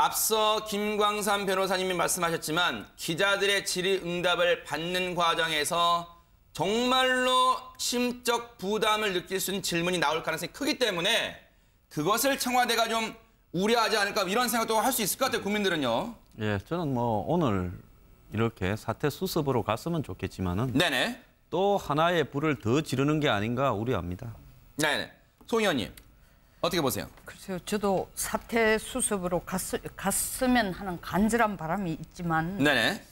앞서 김광삼 변호사님이 말씀하셨지만 기자들의 질의응답을 받는 과정에서 정말로 심적 부담을 느낄 수 있는 질문이 나올 가능성이 크기 때문에 그것을 청와대가 좀 우려하지 않을까 이런 생각도 할 수 있을 것 같아요. 국민들은요. 예, 저는 뭐 오늘 이렇게 사태 수습으로 갔으면 좋겠지만은 네네. 또 하나의 불을 더 지르는 게 아닌가 우려합니다. 네네. 송 의원님 어떻게 보세요? 글쎄요, 저도 사태 수습으로 갔으면 하는 간절한 바람이 있지만 네네.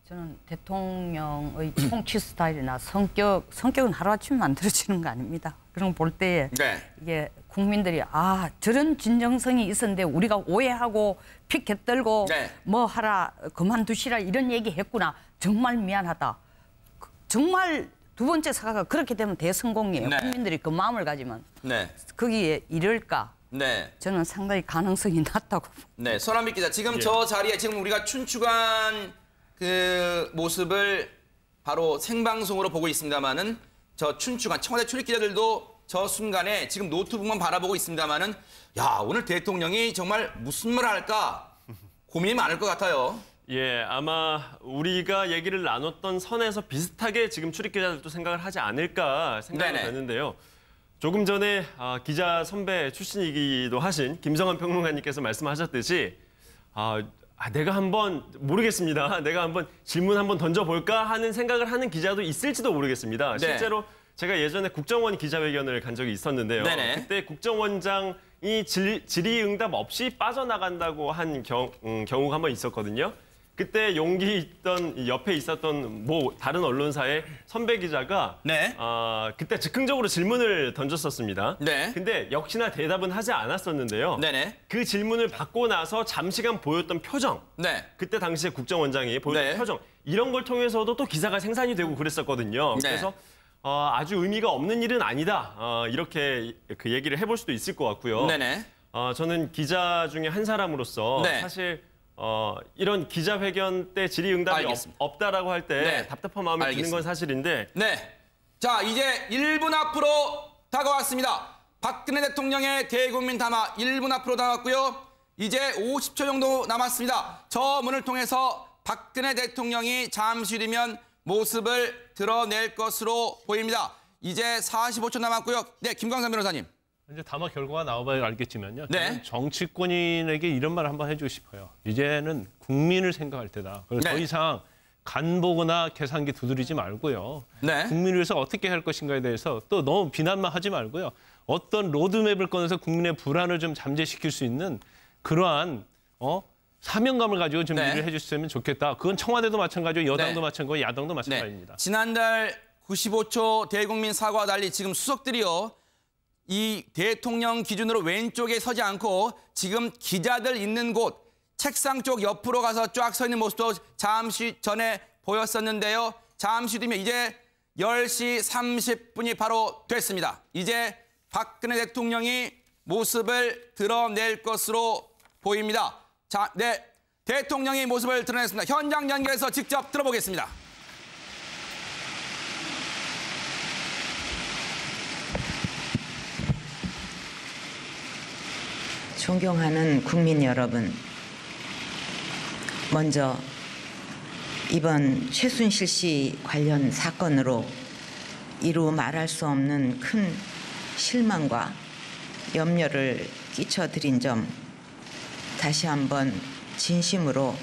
저는 대통령의 통치 스타일이나 성격은 하루아침에 만들어지는 거 아닙니다. 그런 거 볼 때에 네. 이게 국민들이 저런 진정성이 있었는데 우리가 오해하고 피켓 들고 네. 뭐 하라 그만두시라 이런 얘기 했구나. 정말 미안하다. 정말 두 번째 사과가 그렇게 되면 대성공이에요. 네. 국민들이 그 마음을 가지면 네. 거기에 이를까? 네. 저는 상당히 가능성이 낮다고 봅니다. 네. 손한빛 기자 지금 저 자리에 지금 우리가 춘추관 그 모습을 바로 생방송으로 보고 있습니다만은 저 춘추관 청와대 출입 기자들도 저 순간에 지금 노트북만 바라보고 있습니다만은 야 오늘 대통령이 정말 무슨 말을 할까 고민이 많을 것 같아요. 예, 아마 우리가 얘기를 나눴던 선에서 비슷하게 지금 출입 기자들도 생각을 하지 않을까 생각이 되는데요. 조금 전에 기자 선배 출신이기도 하신 김성환 평론가님께서 말씀하셨듯이 내가 한번 모르겠습니다. 내가 한번 질문 한번 던져볼까 하는 생각을 하는 기자도 있을지도 모르겠습니다. 네. 실제로 제가 예전에 국정원 기자회견을 간 적이 있었는데요. 네네. 그때 국정원장이 질의응답 없이 빠져나간다고 한 경우가 한번 있었거든요. 그때 용기 있던 옆에 있었던 다른 언론사의 선배 기자가 네. 그때 즉흥적으로 질문을 던졌었습니다. 네. 근데 역시나 대답은 하지 않았었는데요. 네네. 그 질문을 받고 나서 잠시간 보였던 표정. 네. 그때 당시에 국정원장이 보였던 네. 표정. 이런 걸 통해서도 또 기사가 생산이 되고 그랬었거든요. 네. 그래서 아주 의미가 없는 일은 아니다. 이렇게 그 얘기를 해볼 수도 있을 것 같고요. 네네. 저는 기자 중에 한 사람으로서 네. 사실 이런 기자회견 때 질의응답이 없다라고 할 때 네. 답답한 마음이 드는 건 사실인데 네. 자, 이제 1분 앞으로 다가왔습니다. 박근혜 대통령의 대국민 담화 1분 앞으로 다가왔고요. 이제 50초 정도 남았습니다. 저 문을 통해서 박근혜 대통령이 잠시 뒤면 모습을 드러낼 것으로 보입니다. 이제 45초 남았고요. 네, 김광삼 변호사님. 이제 담화 결과가 나와봐야 알겠지만요. 네. 정치권인에게 이런 말을 한번 해주고 싶어요. 이제는 국민을 생각할 때다. 그래서 네. 더 이상 간 보거나 계산기 두드리지 말고요. 네. 국민을 위해서 어떻게 할 것인가에 대해서 또 너무 비난만 하지 말고요. 어떤 로드맵을 꺼내서 국민의 불안을 좀 잠재시킬 수 있는 그러한 사명감을 가지고 좀 일을 해주셨으면 좋겠다. 그건 청와대도 마찬가지고 여당도 마찬가지고 야당도 마찬가지입니다. 지난달 95초 대국민 사과와 달리 지금 수석들이요. 이 대통령 기준으로 왼쪽에 서지 않고 지금 기자들 있는 곳 책상 쪽 옆으로 가서 쫙 서 있는 모습도 잠시 전에 보였었는데요. 잠시 뒤면 이제 10시 30분이 바로 됐습니다. 이제 박근혜 대통령이 모습을 드러낼 것으로 보입니다. 자, 네, 대통령이 모습을 드러냈습니다. 현장 연결해서 직접 들어보겠습니다. 존경하는 국민 여러분, 먼저 이번 최순실 씨 관련 사건으로 이루 말할 수 없는 큰 실망과 염려를 끼쳐드린 점 다시 한번 진심으로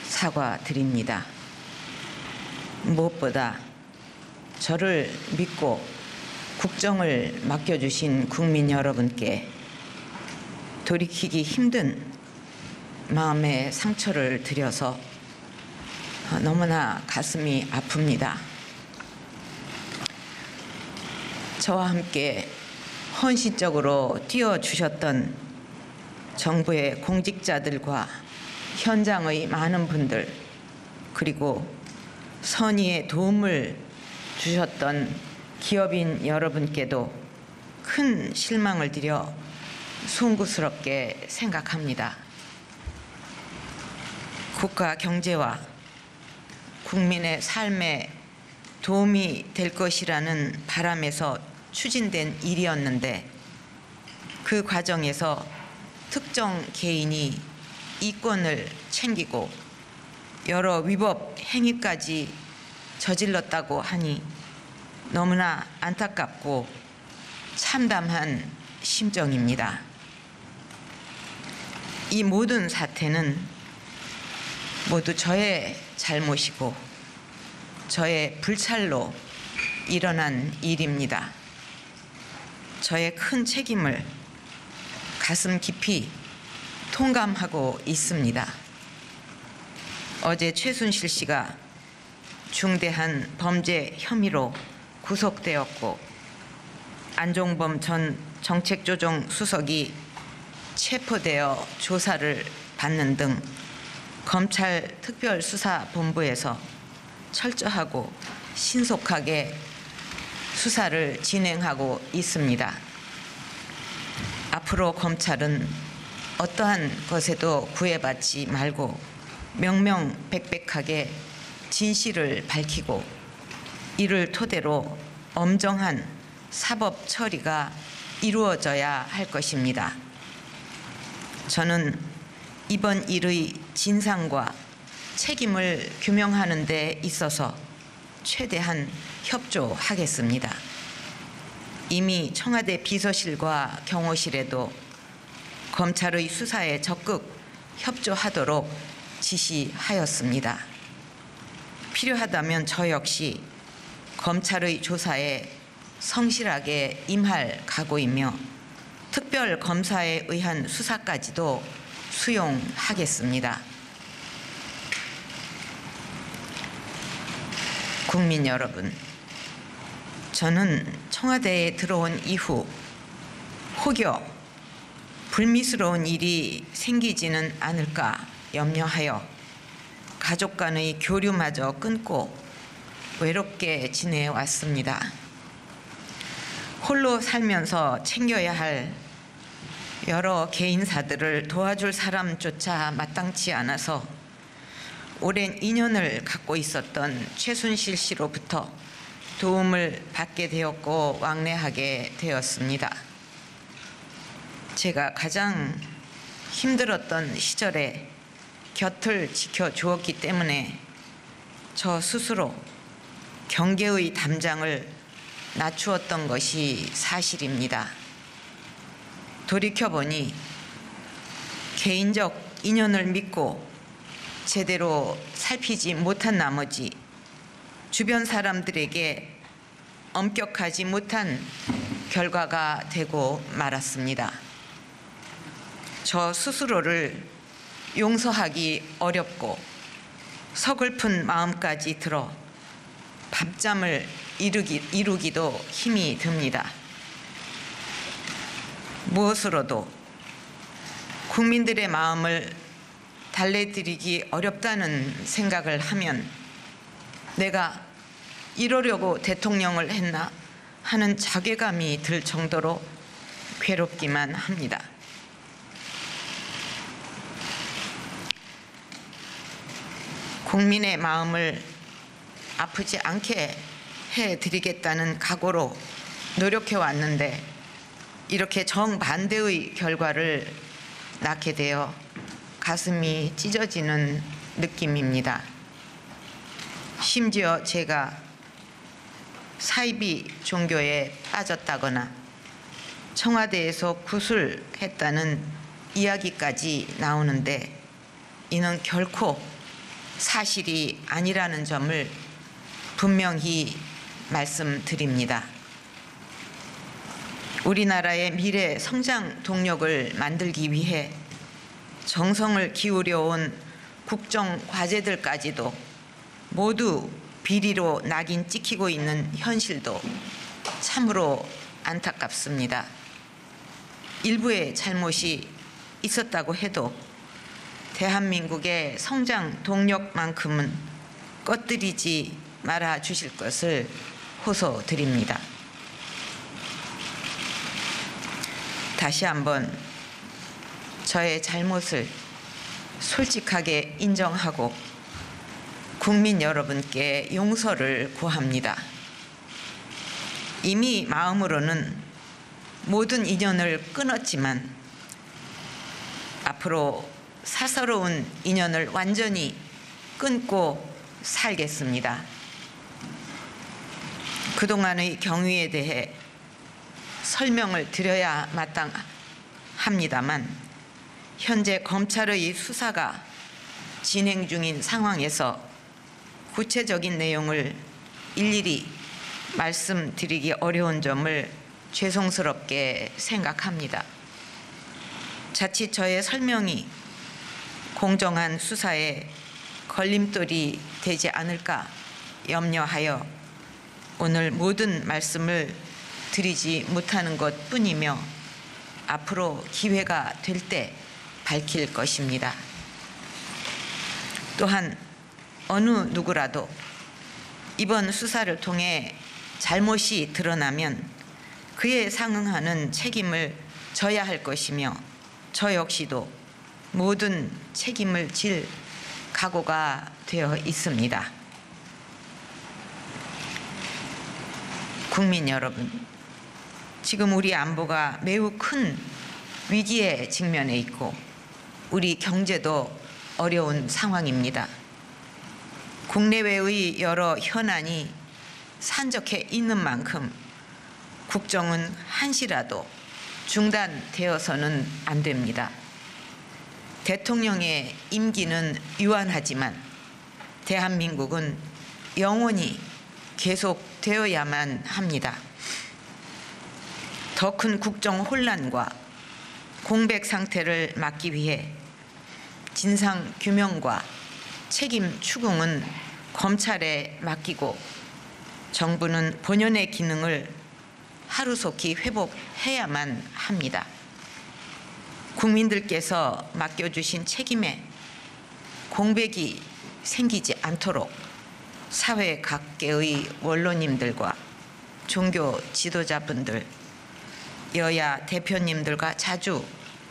사과드립니다. 무엇보다 저를 믿고 국정을 맡겨주신 국민 여러분께 돌이키기 힘든 마음의 상처를 드려서 너무나 가슴이 아픕니다. 저와 함께 헌신적으로 뛰어주셨던 정부의 공직자들과 현장의 많은 분들, 그리고 선의의 도움을 주셨던 기업인 여러분께도 큰 실망을 드려 송구스럽게 생각합니다. 국가 경제와 국민의 삶에 도움이 될 것이라는 바람에서 추진된 일이었는데 그 과정에서 특정 개인이 이권을 챙기고 여러 위법 행위까지 저질렀다고 하니 너무나 안타깝고 참담한 심정입니다. 이 모든 사태는 모두 저의 잘못이고 저의 불찰로 일어난 일입니다. 저의 큰 책임을 가슴 깊이 통감하고 있습니다. 어제 최순실 씨가 중대한 범죄 혐의로 구속되었고 안종범 전 정책조정수석이 체포되어 조사를 받는 등 검찰 특별수사본부에서 철저하고 신속하게 수사를 진행하고 있습니다. 앞으로 검찰은 어떠한 것에도 구애받지 말고 명명백백하게 진실을 밝히고 이를 토대로 엄정한 사법 처리가 이루어져야 할 것입니다. 저는 이번 일의 진상과 책임을 규명하는 데 있어서 최대한 협조하겠습니다. 이미 청와대 비서실과 경호실에도 검찰의 수사에 적극 협조하도록 지시하였습니다. 필요하다면 저 역시 검찰의 조사에 성실하게 임할 각오이며 특별검사에 의한 수사까지도 수용하겠습니다. 국민 여러분, 저는 청와대에 들어온 이후 혹여 불미스러운 일이 생기지는 않을까 염려하여 가족 간의 교류마저 끊고 외롭게 지내왔습니다. 홀로 살면서 챙겨야 할 여러 개인사들을 도와줄 사람조차 마땅치 않아서 오랜 인연을 갖고 있었던 최순실 씨로부터 도움을 받게 되었고 왕래하게 되었습니다. 제가 가장 힘들었던 시절에 곁을 지켜주었기 때문에 저 스스로 경계의 담장을 낮추었던 것이 사실입니다. 돌이켜보니 개인적 인연을 믿고 제대로 살피지 못한 나머지 주변 사람들에게 엄격하지 못한 결과가 되고 말았습니다. 저 스스로를 용서하기 어렵고 서글픈 마음까지 들어 밤잠을 이루기도 힘이 듭니다. 무엇으로도 국민들의 마음을 달래드리기 어렵다는 생각을 하면 내가 이러려고 대통령을 했나 하는 자괴감이 들 정도로 괴롭기만 합니다. 국민의 마음을 아프지 않게 해드리겠다는 각오로 노력해 왔는데 이렇게 정반대의 결과를 낳게 되어 가슴이 찢어지는 느낌입니다. 심지어 제가 사이비 종교에 빠졌다거나 청와대에서 구술했다는 이야기까지 나오는데 이는 결코 사실이 아니라는 점을 분명히 말씀드립니다. 우리나라의 미래 성장 동력을 만들기 위해 정성을 기울여온 국정 과제들까지도 모두 비리로 낙인 찍히고 있는 현실도 참으로 안타깝습니다. 일부의 잘못이 있었다고 해도 대한민국의 성장 동력만큼은 꺼뜨리지 말아 주실 것을 호소드립니다. 다시 한번 저의 잘못을 솔직하게 인정하고 국민 여러분께 용서를 구합니다. 이미 마음으로는 모든 인연을 끊었지만 앞으로 사서로운 인연을 완전히 끊고 살겠습니다. 그동안의 경위에 대해 설명을 드려야 마땅합니다만 현재 검찰의 수사가 진행 중인 상황에서 구체적인 내용을 일일이 말씀드리기 어려운 점을 죄송스럽게 생각합니다. 자칫 저의 설명이 공정한 수사에 걸림돌이 되지 않을까 염려하여 오늘 모든 말씀을 드리지 못하는 것뿐이며 앞으로 기회가 될 때 밝힐 것입니다. 또한 어느 누구라도 이번 수사를 통해 잘못이 드러나면 그에 상응하는 책임을 져야 할 것이며 저 역시도 모든 책임을 질 각오가 되어 있습니다. 국민 여러분, 지금 우리 안보가 매우 큰 위기에 직면해 있고 우리 경제도 어려운 상황입니다. 국내외의 여러 현안이 산적해 있는 만큼 국정은 한시라도 중단되어서는 안 됩니다. 대통령의 임기는 유한하지만 대한민국은 영원히 계속되어야만 합니다. 더 큰 국정 혼란과 공백 상태를 막기 위해 진상 규명과 책임 추궁은 검찰에 맡기고 정부는 본연의 기능을 하루속히 회복해야만 합니다. 국민들께서 맡겨주신 책임에 공백이 생기지 않도록 사회 각계의 원로님들과 종교 지도자분들, 여야 대표님들과 자주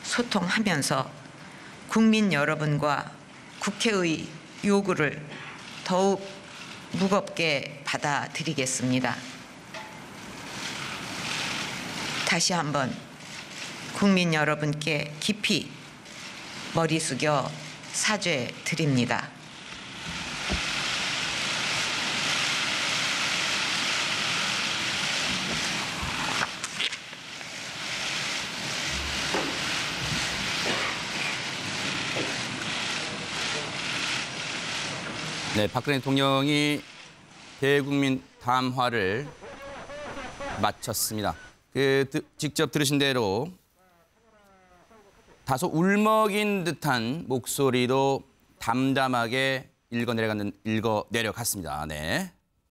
소통하면서 국민 여러분과 국회의 요구를 더욱 무겁게 받아들이겠습니다. 다시 한번 국민 여러분께 깊이 머리 숙여 사죄드립니다. 네, 박근혜 대통령이 대국민 담화를 마쳤습니다. 직접 들으신 대로 다소 울먹인 듯한 목소리도 담담하게 읽어 내려갔습니다. 네.